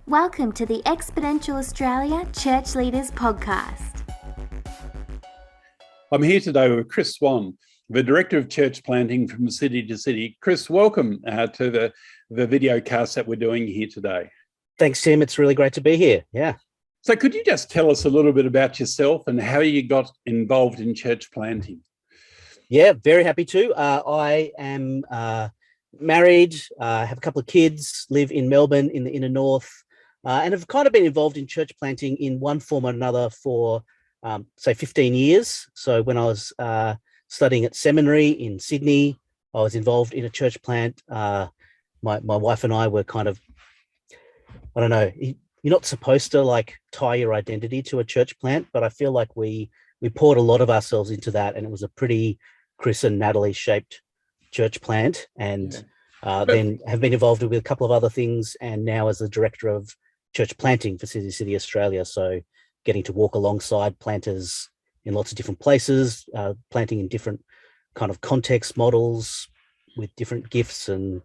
Welcome to the Exponential Australia Church Leaders Podcast. I'm here today with Chris Swann, the Director of Church Planting from City to City. Chris, welcome to the video cast that we're doing here today. Thanks, Tim. It's really great to be here. Yeah. So could you just tell us a little bit about yourself and how you got involved in church planting? Yeah, very happy to. I am married, have a couple of kids, live in Melbourne in the inner north, and have kind of been involved in church planting in one form or another for, say, 15 years. So when I was studying at seminary in Sydney, I was involved in a church plant. My wife and I were kind of, I don't know, you're not supposed to like tie your identity to a church plant, but I feel like we poured a lot of ourselves into that, and it was a pretty Chris and Natalie shaped church plant, and then have been involved with a couple of other things, and now as the director of church planting for City to City Australia. So getting to walk alongside planters in lots of different places, planting in different kind of context models with different gifts and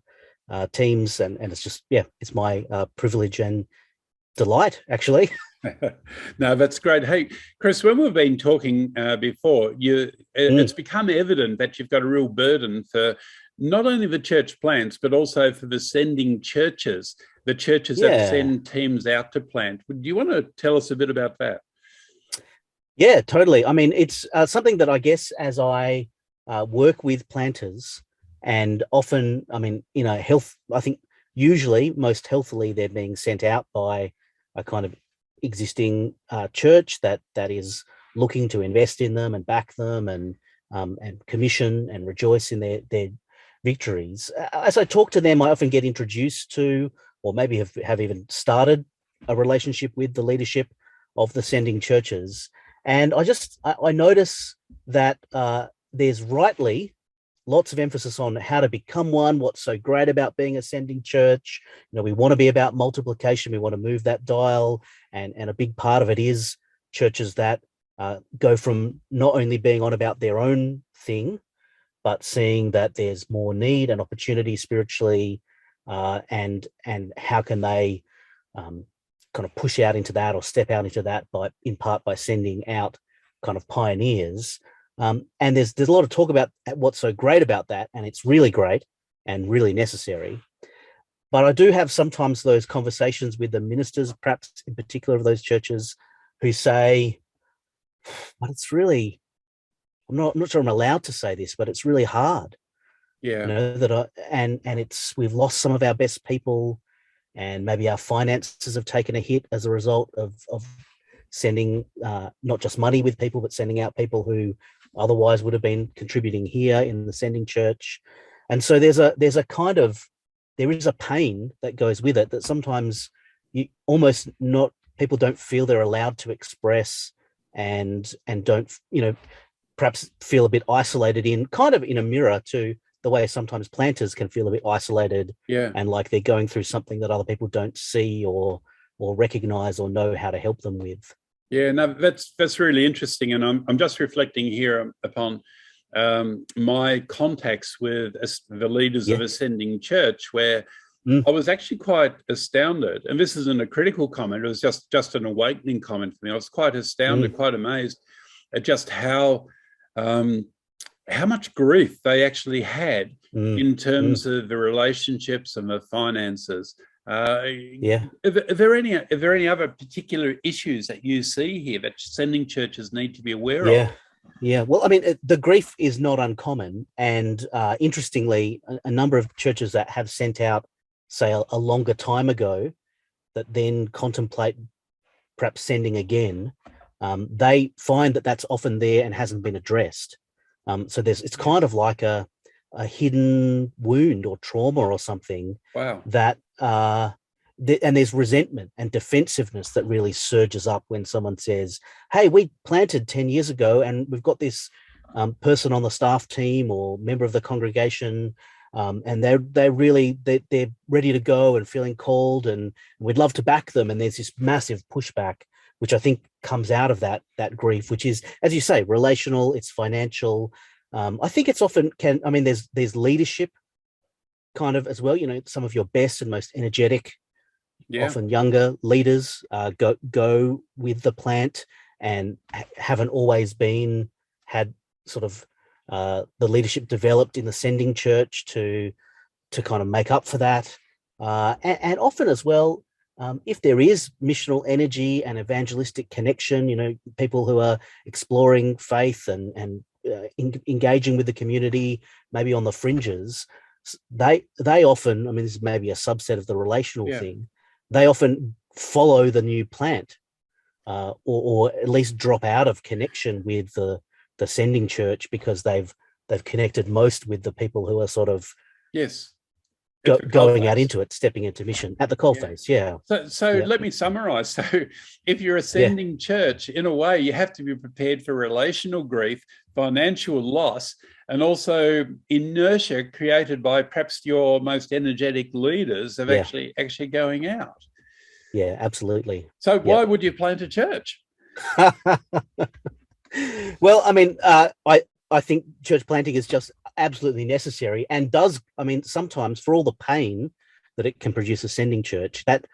teams, and it's just, yeah, it's my privilege and delight, actually. No, that's great. Hey, Chris, when we've been talking before, it's become evident that you've got a real burden for not only the church plants, but also for the sending churches, the churches that send teams out to plant. Do you want to tell us a bit about that? Yeah, totally. I mean, it's something that I guess as I work with planters, and often, I mean, health, I think usually most healthily they're being sent out by a kind of existing church that is looking to invest in them and back them and commission and rejoice in their victories. As I talk to them, I often get introduced to, or maybe have even started a relationship with the leadership of the sending churches. And I notice that there's rightly lots of emphasis on how to become one, what's so great about being a sending church. We want to be about multiplication. We want to move that dial. And a big part of it is churches that go from not only being on about their own thing, but seeing that there's more need and opportunity spiritually, and how can they kind of push out into that or step out into that in part by sending out kind of pioneers. And there's a lot of talk about what's so great about that, and it's really great and really necessary. But I do have sometimes those conversations with the ministers, perhaps in particular of those churches, who say, but it's really, I'm not sure I'm allowed to say this, but it's really hard. Yeah. We've lost some of our best people, and maybe our finances have taken a hit as a result of sending not just money with people, but sending out people who otherwise would have been contributing here in the sending church. And so there is a pain that goes with it that sometimes people don't feel they're allowed to express, and don't, perhaps feel a bit isolated in a mirror to the way sometimes planters can feel a bit isolated, and like they're going through something that other people don't see or recognize or know how to help them with. Yeah, no, that's really interesting, and I'm just reflecting here upon my contacts with the leaders of Ascending Church, where I was actually quite astounded, and this isn't a critical comment; it was just an awakening comment for me. I was quite astounded, quite amazed at just how much grief they actually had in terms of the relationships and the finances. Are there any other particular issues that you see here that sending churches need to be aware of? Yeah. Well, I mean, the grief is not uncommon, and interestingly, a number of churches that have sent out, say, a longer time ago, that then contemplate perhaps sending again, they find that that's often there and hasn't been addressed. So it's kind of like a hidden wound or trauma or something. Wow. That and there's resentment and defensiveness that really surges up when someone says, hey, we planted 10 years ago and we've got this person on the staff team or member of the congregation, and they're ready to go and feeling called, and we'd love to back them. And there's this massive pushback, which I think comes out of that grief, which is, as you say, relational, it's financial. I think it's often there's leadership kind of as well, some of your best and most energetic often younger leaders go with the plant and haven't always had sort of the leadership developed in the sending church to kind of make up for that. And often as well, if there is missional energy and evangelistic connection, people who are exploring faith and engaging with the community, maybe on the fringes, they often, I mean, this is maybe a subset of the relational thing, they often follow the new plant, or at least drop out of connection with the sending church because they've connected most with the people who are sort of going out into it, stepping into mission at the coalface. So let me summarize. So if you're a sending church, in a way, you have to be prepared for relational grief, financial loss, and also inertia created by perhaps your most energetic leaders of actually going out. Yeah, absolutely. So why would you plant a church? Well, I mean, I think church planting is just absolutely necessary, and does, I mean, sometimes for all the pain that it can produce a sending church, that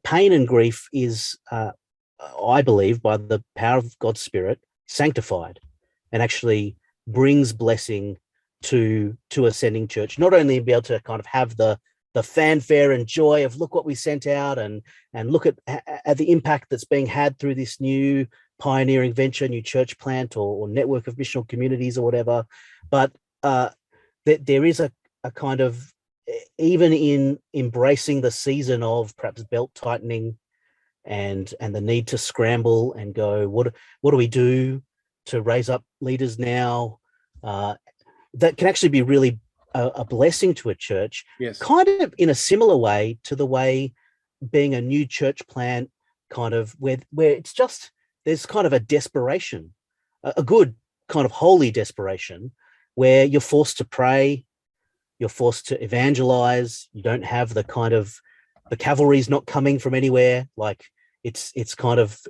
pain and grief is, I believe, by the power of God's Spirit, sanctified and actually brings blessing to a sending church. Not only be able to kind of have the fanfare and joy of look what we sent out and look at the impact that's being had through this new pioneering venture, new church plant or network of missional communities or whatever, but there is a kind of, even in embracing the season of perhaps belt tightening and the need to scramble and go, what do we do to raise up leaders now? That can actually be really a blessing to a church, kind of in a similar way to the way being a new church plant, kind of where it's just, there's kind of a desperation, a good kind of holy desperation, where you're forced to pray, you're forced to evangelize. You don't have the kind of, the cavalry's not coming from anywhere. Like it's kind of,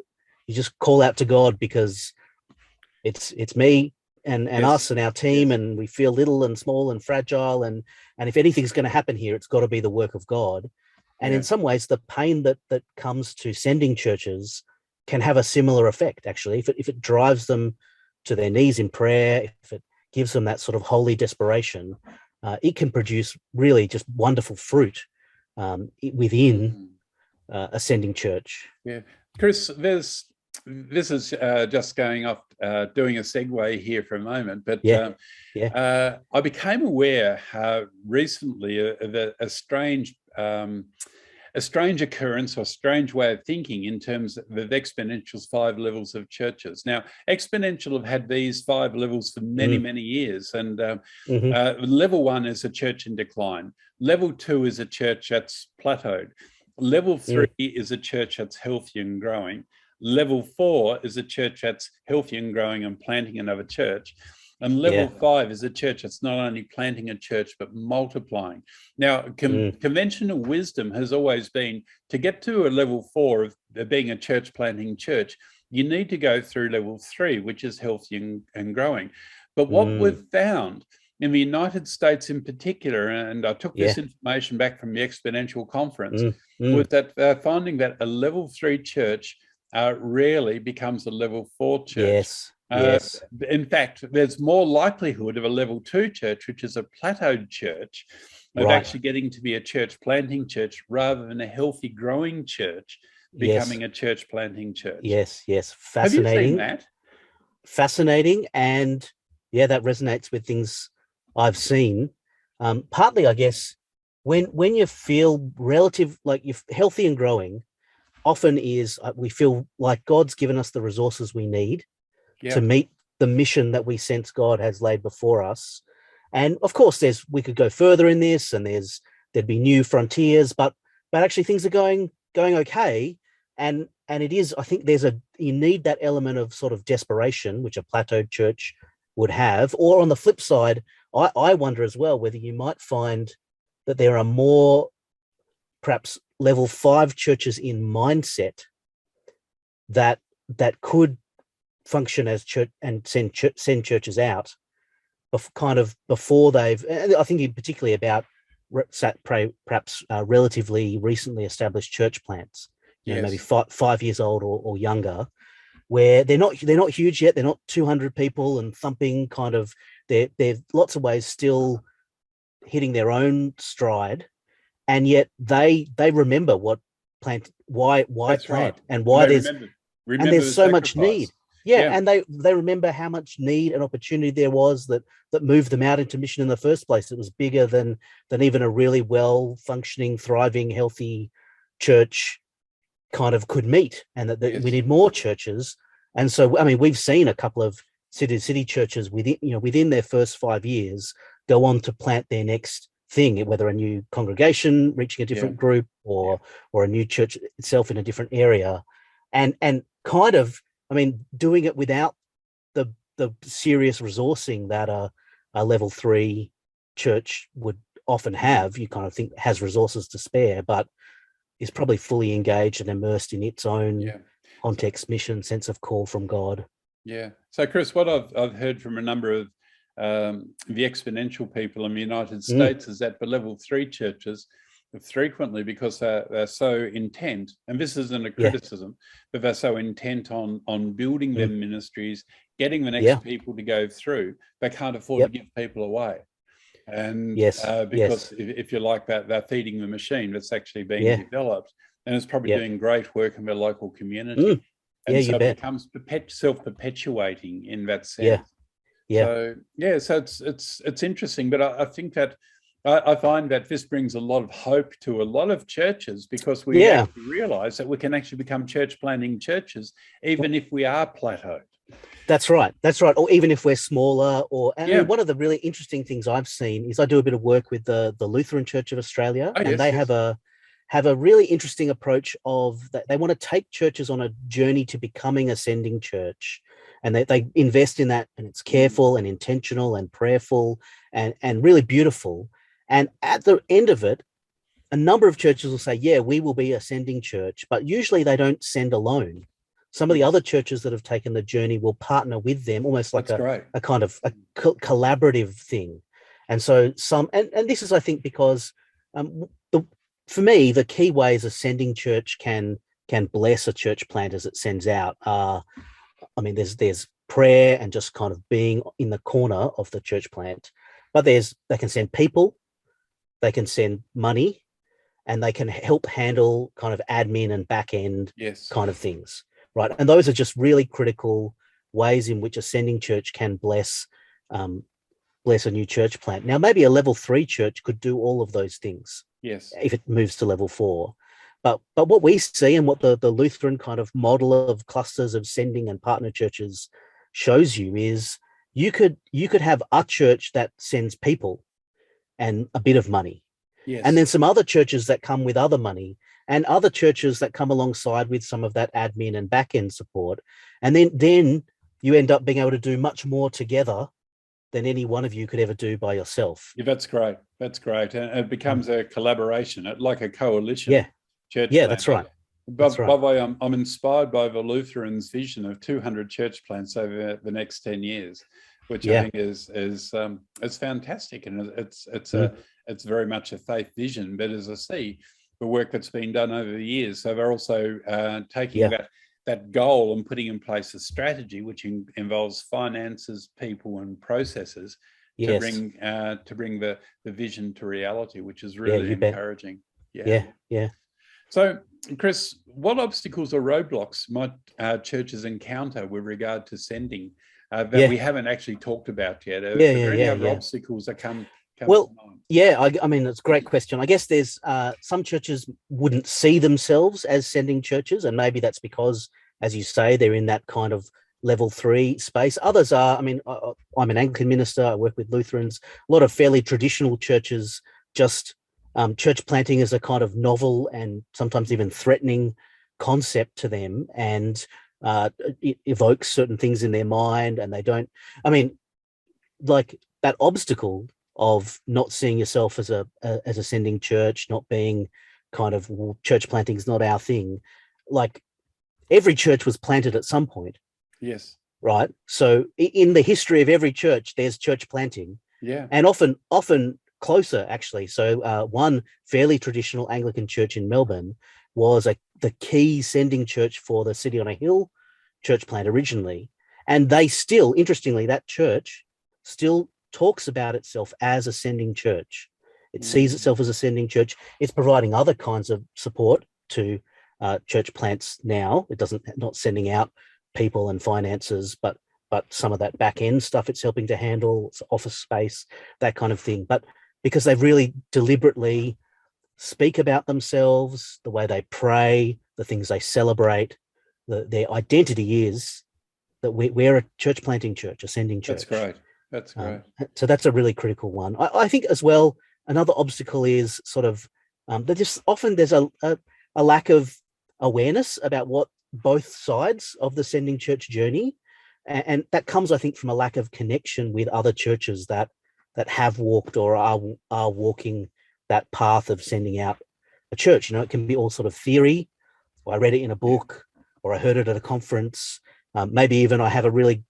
you just call out to God because it's me and us and our team, and we feel little and small and fragile. And if anything's going to happen here, it's got to be the work of God. And in some ways, the pain that comes to sending churches can have a similar effect, actually, if it drives them to their knees in prayer, if it gives them that sort of holy desperation, it can produce really just wonderful fruit within a sending church. Yeah, Chris, this is just going off, doing a segue here for a moment, but I became aware recently of a strange occurrence or strange way of thinking in terms of Exponential's 5 levels of churches. Now, Exponential have had these 5 levels for many, many years. And level 1 is a church in decline. Level 2 is a church that's plateaued. Level 3 is a church that's healthy and growing. Level 4 is a church that's healthy and growing and planting another church. And level 5 is a church that's not only planting a church, but multiplying. Now, conventional wisdom has always been to get to a level 4 of being a church planting church, you need to go through level 3, which is healthy and growing. But what we've found in the United States in particular, and I took this information back from the Exponential conference, was that finding that a level 3 church rarely becomes a level 4 church. In fact, there's more likelihood of a level 2 church, which is a plateaued church, of actually getting to be a church planting church rather than a healthy growing church becoming a church planting church. Yes. Have Fascinating. you seen that? Fascinating. And that resonates with things I've seen. Partly, I guess, when you feel like you're healthy and growing, often is we feel like God's given us the resources we need to meet the mission that we sense God has laid before us. And of course, we could go further in this, and there'd be new frontiers, but actually things are going okay. And it is, I think you need that element of sort of desperation, which a plateaued church would have. Or on the flip side, I wonder as well whether you might find that there are more perhaps level 5 churches in mindset that could function as church and send churches out kind of before they've, I think particularly about perhaps relatively recently established church plants, maybe 5 years old or younger, where they're not huge yet. They're not 200 people and thumping kind of. They're lots of ways still hitting their own stride, and yet they remember why That's plant right. and why and there's remember there's the so much sacrifice. need. Yeah, and they remember how much need and opportunity there was that moved them out into mission in the first place. It was bigger than even a really well functioning, thriving, healthy church kind of could meet, and that we need more churches. And so, I mean, we've seen a couple of city churches within their first 5 years go on to plant their next thing, whether a new congregation reaching a different group or a new church itself in a different area, and kind of, I mean, doing it without the serious resourcing that a level 3 church would often have. You kind of think has resources to spare, but is probably fully engaged and immersed in its own context, mission, sense of call from God. Yeah. So, Chris, what I've heard from a number of the exponential people in the United States is that for level 3 churches, frequently, because they're so intent, and this isn't a criticism, but they're so intent on building their ministries, getting the next people to go through, they can't afford to give people away. And because if you like that, they're feeding the machine that's actually being developed, and it's probably doing great work in their local community. And so it becomes self-perpetuating in that sense. So it's interesting, but I think that I find that this brings a lot of hope to a lot of churches, because we actually realize that we can actually become church planting churches even if we are plateaued. That's right. Or even if we're smaller, I mean, one of the really interesting things I've seen is I do a bit of work with the Lutheran Church of Australia, and they have a really interesting approach of that. They want to take churches on a journey to becoming a sending church, and they invest in that, and it's careful and intentional and prayerful and really beautiful. And at the end of it, a number of churches will say, yeah, we will be a sending church, but usually they don't send alone. Some of the other churches that have taken the journey will partner with them, almost like a kind of a collaborative thing. And so and this is, I think, because for me, the key ways a sending church can bless a church plant as it sends out are, I mean, there's prayer and just kind of being in the corner of the church plant, but they can send people, they can send money, and they can help handle kind of admin and back end kind of things. Right. And those are just really critical ways in which a sending church can bless a new church plant. Now, maybe a level 3 church could do all of those things. Yes. If it moves to level 4. But what we see, and what the Lutheran kind of model of clusters of sending and partner churches shows you, is you could have a church that sends people and a bit of money. Yes. And then some other churches that come with other money, and other churches that come alongside with some of that admin and back-end support. And then you end up being able to do much more together than any one of you could ever do by yourself. Yeah, that's great. And it becomes a collaboration, like a coalition. Yeah. Church yeah, plant. That's right. By the way, I'm inspired by the Lutherans' vision of 200 church plants over the next 10 years, which I think is fantastic, and it's very much a faith vision. But as I see the work that's been done over the years, so they're also taking that goal and putting in place a strategy which involves finances, people, and processes to bring the vision to reality, which is really encouraging. Yeah. So, Chris, what obstacles or roadblocks might churches encounter with regard to sending that we haven't actually talked about yet? Are there any other obstacles that come to mind? I mean, it's a great question. I guess there's some churches wouldn't see themselves as sending churches, and maybe that's because, as you say, they're in that kind of level 3 space. Others are, I mean, I'm an Anglican minister, I work with Lutherans, a lot of fairly traditional churches just church planting is a kind of novel and sometimes even threatening concept to them, and it evokes certain things in their mind, and they don't, I mean, like that obstacle of not seeing yourself as a sending church, not being kind of, well, church planting is not our thing. Like every church was planted at some point. Yes. Right. So in the history of every church, there's church planting. Yeah. And often closer, actually. So one fairly traditional Anglican church in Melbourne was the key sending church for the City on a Hill church plant originally. And they still, interestingly, that church still talks about itself as a sending church. It sees itself as a sending church. It's providing other kinds of support to church plants now. It not sending out people and finances, but some of that back end stuff it's helping to handle, it's office space, that kind of thing. But because they've really deliberately speak about themselves, the way they pray, the things they celebrate, their identity is that we're a church planting church, a sending church. That's great. So that's a really critical one. I think as well, another obstacle is sort of there's a lack of awareness about what both sides of the sending church journey, and that comes, I think, from a lack of connection with other churches that have walked or are walking that path of sending out a church. It can be all sort of theory, or I read it in a book, or I heard it at a conference. Maybe even I have a really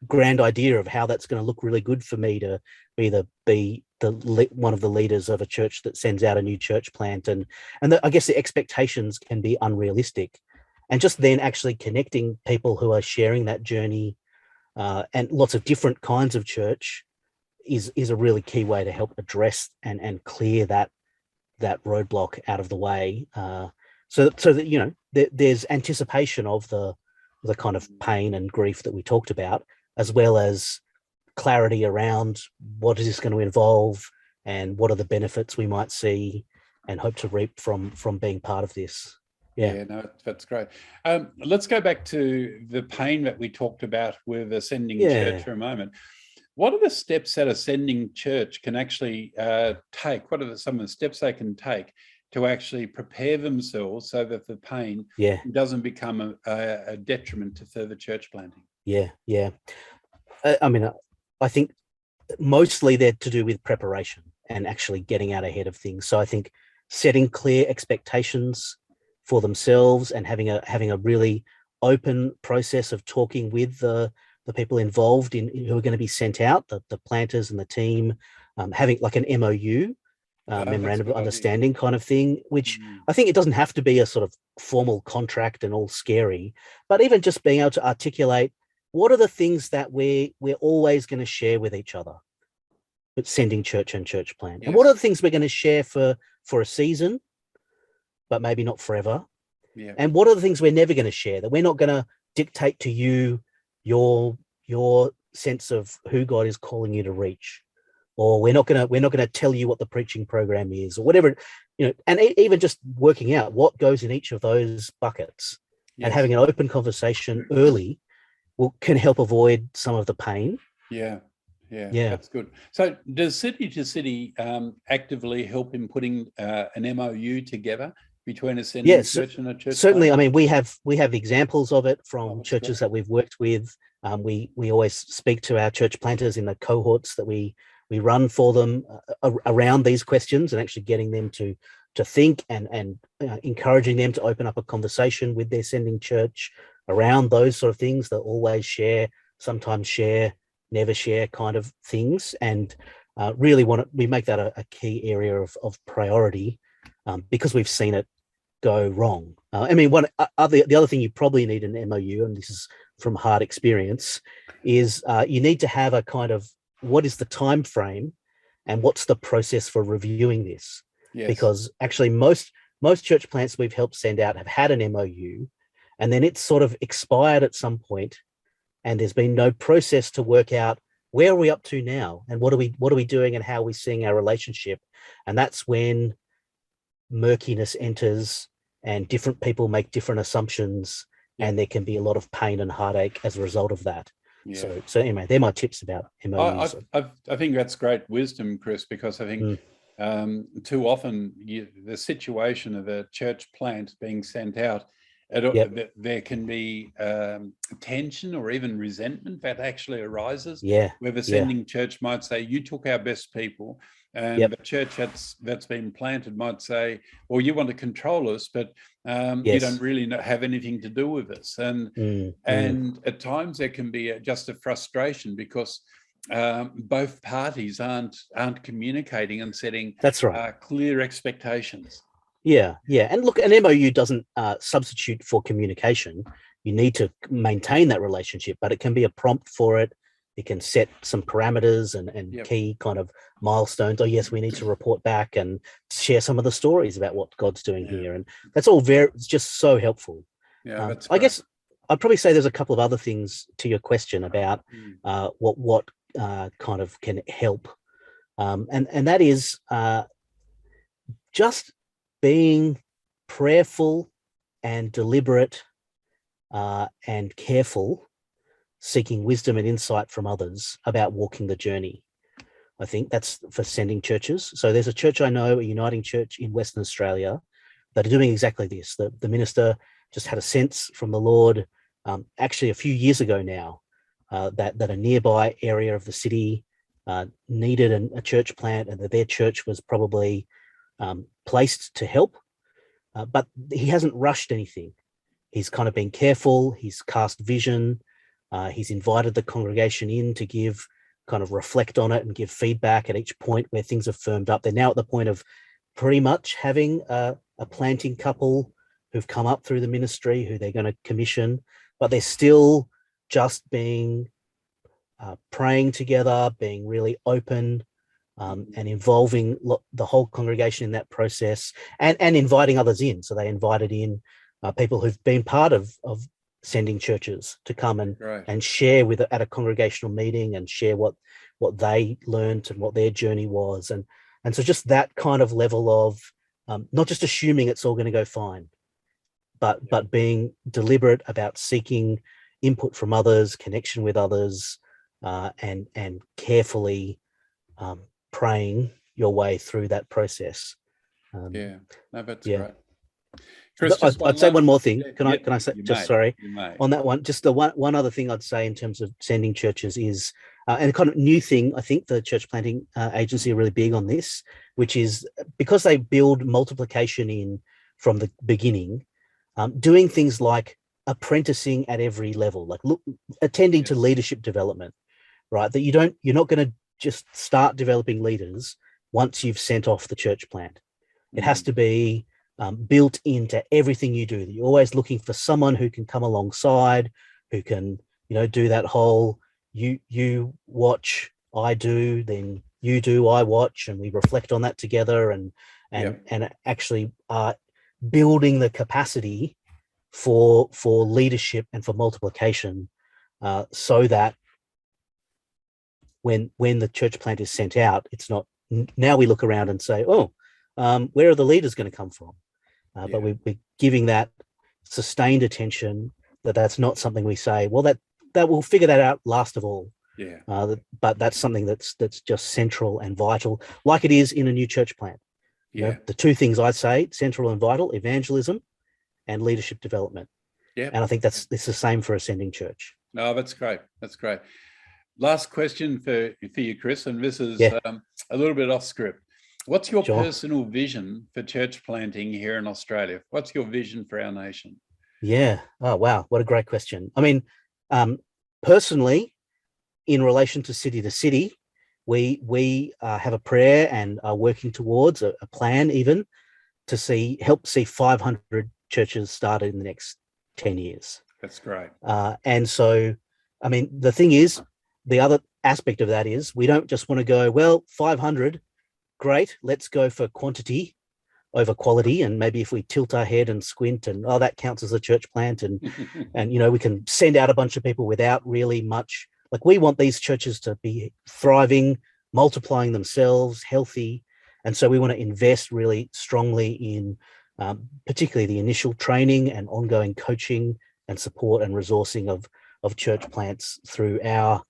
grand idea of how that's going to look really good for me to be one of the leaders of a church that sends out a new church plant, and I guess the expectations can be unrealistic, and just then actually connecting people who are sharing that journey and lots of different kinds of church is a really key way to help address and clear that roadblock out of the way, so that there's anticipation of the kind of pain and grief that we talked about, as well as clarity around what is this going to involve and what are the benefits we might see and hope to reap from being part of this. No, that's great. Let's go back to the pain that we talked about with ascending church for a moment. What are the steps that ascending church can actually take? What are some of the steps they can take to actually prepare themselves so that the pain doesn't become a detriment to further church planting? I mean, I think mostly they're to do with preparation and actually getting out ahead of things. So I think setting clear expectations for themselves and having a really open process of talking with the people involved who are going to be sent out, the planters and the team, having like an MOU, memorandum of understanding kind of thing, which I think it doesn't have to be a sort of formal contract and all scary, but even just being able to articulate what are the things that we're always going to share with each other, but sending church and church plant. And what are the things we're going to share for a season, but maybe not forever? And what are the things we're never going to share, that we're not going to dictate to you your sense of who God is calling you to reach, or we're not going to tell you what the preaching program is, or whatever, and even just working out what goes in each of those buckets and having an open conversation early can help avoid some of the pain. Yeah, that's good. So does City to City actively help in putting an MOU together between a sending church and a church? Certainly. I mean, we have examples of it from churches that we've worked with. We always speak to our church planters in the cohorts that we run for them around these questions, and actually getting them to think and encouraging them to open up a conversation with their sending church around those sort of things. That always share, sometimes share, never share kind of things, and really we make that a key area of priority because we've seen it go wrong. I mean, the other thing you probably need in an MOU, and this is from hard experience, is you need to have a kind of what is the time frame and what's the process for reviewing this. Because actually most church plants we've helped send out have had an MOU, and then it's sort of expired at some point, and there's been no process to work out where are we up to now, and what are we doing, and how are we seeing our relationship. And that's when murkiness enters, and different people make different assumptions, and there can be a lot of pain and heartache as a result of that. So anyway, they're my tips about MOUs. I think that's great wisdom, Chris, because I think too often the situation of a church plant being sent out, there can be tension or even resentment that actually arises, where the sending church might say, you took our best people, and the church that's been planted might say, well, you want to control us, but you don't really have anything to do with us. And at times there can be just a frustration, because both parties aren't communicating and setting That's right. clear expectations. Yeah. And look, an MOU doesn't substitute for communication. You need to maintain that relationship, but it can be a prompt for it. It can set some parameters and key kind of milestones. Oh, yes, we need to report back and share some of the stories about what God's doing here. And that's all it's just so helpful. Yeah, that's I guess I'd probably say there's a couple of other things to your question about what kind of can help. And that is just being prayerful and deliberate and careful, seeking wisdom and insight from others about walking the journey. I think that's for sending churches. So there's a church I know, a uniting church in Western Australia, that are doing exactly this. The minister just had a sense from the Lord, actually a few years ago now, that a nearby area of the city needed a church plant, and that their church was probably placed to help. But he hasn't rushed anything. He's kind of been careful. He's cast vision. He's invited the congregation in to give, kind of reflect on it and give feedback at each point where things have firmed up. They're now at the point of pretty much having a planting couple who've come up through the ministry who they're going to commission, but they're still just being praying together, being really open, and involving the whole congregation in that process, and inviting others in. So they invited in people who've been part of sending churches to come and share at a congregational meeting and share what they learned and what their journey was. And so just that kind of level of not just assuming it's all going to go fine, but being deliberate about seeking input from others, connection with others, and carefully praying your way through that process. That's great. Chris, I'd say one more thing. Can I say, sorry, may. On that one, just the one other thing I'd say in terms of sending churches is, and a kind of new thing, I think the church planting agency are really big on this, which is because they build multiplication in from the beginning, doing things like apprenticing at every level, like attending to leadership development, right? That you're not going to just start developing leaders once you've sent off the church plant. It has to be built into everything you do. You're always looking for someone who can come alongside, who can, do that whole you watch, I do, then you do, I watch, and we reflect on that together, and actually building the capacity for leadership and for multiplication, so that when the church plant is sent out, it's not, now we look around and say, where are the leaders going to come from? But we're giving that sustained attention, that's not something we say, well, that we'll figure that out last of all. But that's something that's just central and vital, like it is in a new church plant. The two things I'd say, central and vital: evangelism and leadership development. And I think it's the same for Ascending Church. No, that's great. That's great. Last question for you, Chris, and this is a little bit off script. What's your personal vision for church planting here in Australia? What's your vision for our nation? Yeah. Oh, wow. What a great question. I mean, personally, in relation to city, we have a prayer and are working towards a plan even to help see 500 churches started in the next 10 years. That's great. And so, I mean, the thing is, the other aspect of that is we don't just want to go, 500, great, let's go for quantity over quality. And maybe if we tilt our head and squint and, that counts as a church plant. And, we can send out a bunch of people without really much. Like, we want these churches to be thriving, multiplying themselves, healthy. And so we want to invest really strongly in particularly the initial training and ongoing coaching and support and resourcing of church plants through our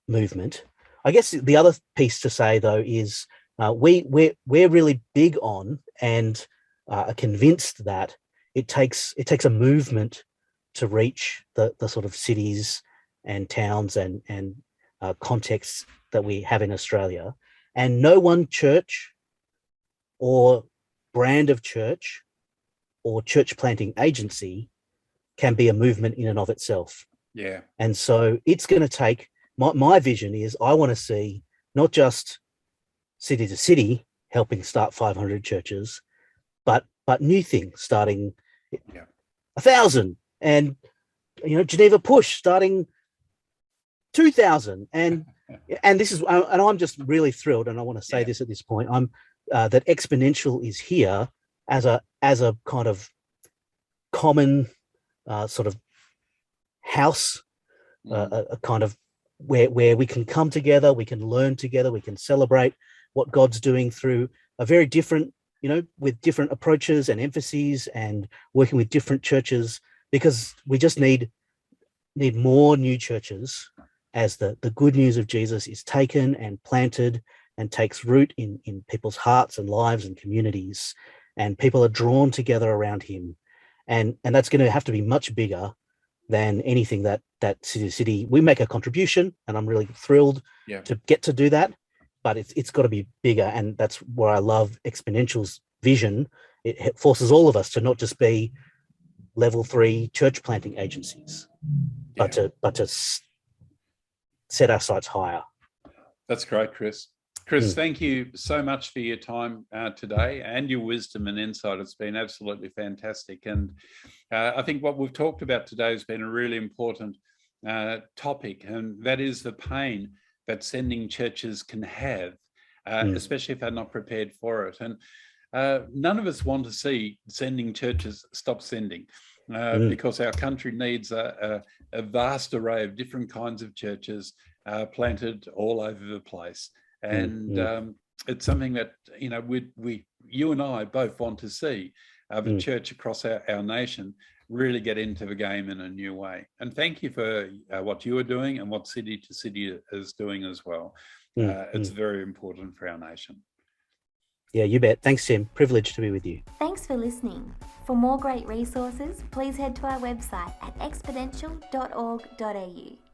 movement. I guess the other piece to say, though, is we're really big on and are convinced that it takes a movement to reach the sort of cities and towns and contexts that we have in Australia. And no one church or brand of church or church planting agency can be a movement in and of itself. Yeah. And so it's going to take my vision is I want to see not just city to city helping start 500 churches, but new things starting 1,000, and Geneva Push starting 2,000, and this is, and I'm just really thrilled, and I want to say this at this point, I'm that Exponential is here as a kind of common sort of house, a kind of where we can come together, we can learn together, we can celebrate what God's doing through a very different, with different approaches and emphases, and working with different churches, because we just need more new churches as the good news of Jesus is taken and planted and takes root in people's hearts and lives and communities, and people are drawn together around him. And that's going to have to be much bigger than anything that city to city. We make a contribution, and I'm really thrilled to get to do that, but it's got to be bigger. And that's where I love Exponential's vision. It forces all of us to not just be level 3 church planting agencies, but to set our sights higher. That's great, Chris. Chris, thank you so much for your time today, and your wisdom and insight. It's been absolutely fantastic. And I think what we've talked about today has been a really important topic, and that is the pain that sending churches can have, especially if they're not prepared for it. And none of us want to see sending churches stop sending, because our country needs a vast array of different kinds of churches planted all over the place. And it's something that, you and I both want to see the church across our nation really get into the game in a new way. And thank you for what you are doing and what City to City is doing as well. It's very important for our nation. Yeah, you bet. Thanks, Tim. Privileged to be with you. Thanks for listening. For more great resources, please head to our website at exponential.org.au.